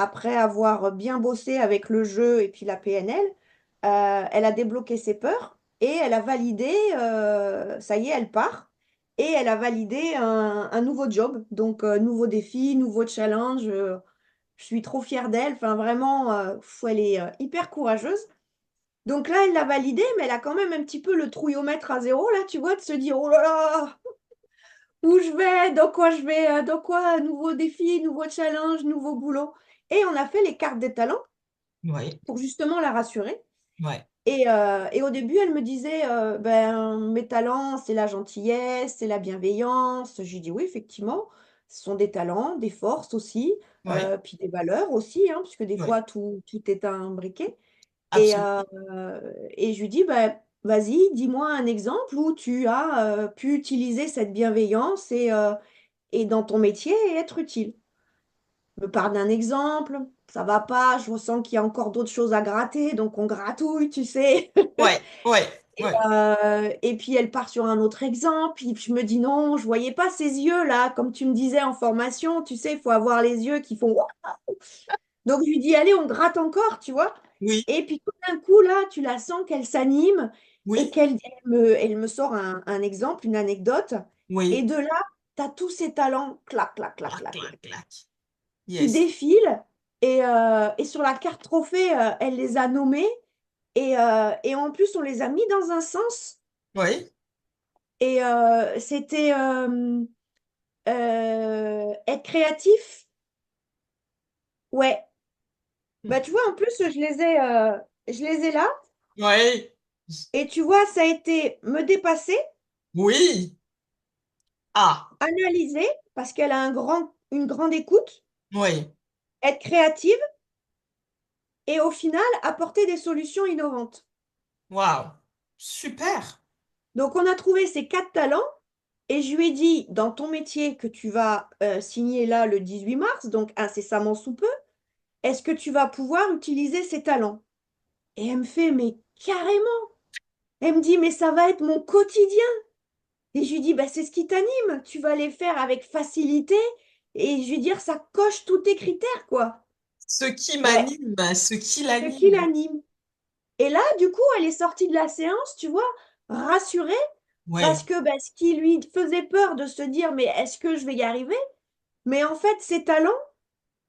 après avoir bien bossé avec le jeu et puis la PNL, elle a débloqué ses peurs et elle a validé, ça y est, elle part. Et elle a validé un nouveau job. Donc, nouveau défi, nouveau challenge. Je suis trop fière d'elle. Enfin, vraiment, elle est hyper courageuse. Donc là, elle l'a validé, mais elle a quand même un petit peu le trouillomètre à zéro, là, tu vois, de se dire, oh là là, où je vais, dans quoi je vais, dans quoi, nouveau défi, nouveau challenge, nouveau boulot. Et on a fait les cartes des talents Ouais, pour justement la rassurer. ouais, Et au début, elle me disait, ben, mes talents, c'est la gentillesse, c'est la bienveillance. J'ai dit, oui, effectivement, ce sont des talents, des forces aussi, ouais, puis des valeurs aussi, hein, puisque des ouais, fois, tout est imbriqué. Et, absolument. et je lui dis, ben, vas-y, dis-moi un exemple où tu as pu utiliser cette bienveillance et dans ton métier et être utile. Je me parle d'un exemple, ça va pas, je ressens qu'il y a encore d'autres choses à gratter, donc on gratouille, tu sais. Ouais, ouais, ouais. Et puis elle part sur un autre exemple, puis je me dis non, je voyais pas ces yeux là, comme tu me disais en formation, tu sais, il faut avoir les yeux qui font Ouah. Donc je lui dis allez, on gratte encore, tu vois. Oui, Et puis tout d'un coup là, tu la sens qu'elle s'anime et oui, qu'elle me sort un exemple, une anecdote. Et oui. de là, tu as tous ces talents, clac, clac, clac, Clac, clac, clac, clac, clac. qui Yes. défilent. Et sur la carte trophée, elle les a nommés. Et en plus, on les a mis dans un sens. Oui, Et c'était être créatif. Ouais. Bah, tu vois, en plus, je les ai là. oui, Et tu vois, ça a été me dépasser, oui. Ah, analyser, parce qu'elle a une grande écoute, oui. être créative et au final, apporter des solutions innovantes. Waouh. Super. Donc, on a trouvé ces 4 talents. Et je lui ai dit, dans ton métier que tu vas signer là le 18 mars, donc incessamment sous peu, est-ce que tu vas pouvoir utiliser ces talents? Et elle me fait, mais carrément. Elle me dit, mais ça va être mon quotidien. Et je lui dis, bah, c'est ce qui t'anime. Tu vas les faire avec facilité. Et je lui dis, ça coche tous tes critères, quoi. Ce qui Ben, m'anime, ce qui ce qui l'anime. l'anime. Et là, du coup, elle est sortie de la séance, tu vois, rassurée, parce Ouais. que ben, ce qui lui faisait peur de se dire, mais est-ce que je vais y arriver? Mais en fait, ses talents,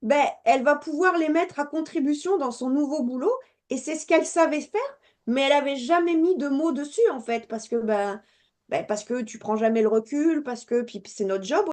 ben, elle va pouvoir les mettre à contribution dans son nouveau boulot. Et c'est ce qu'elle savait faire, mais elle n'avait jamais mis de mots dessus, en fait, parce que tu prends jamais le recul, parce que puis c'est notre job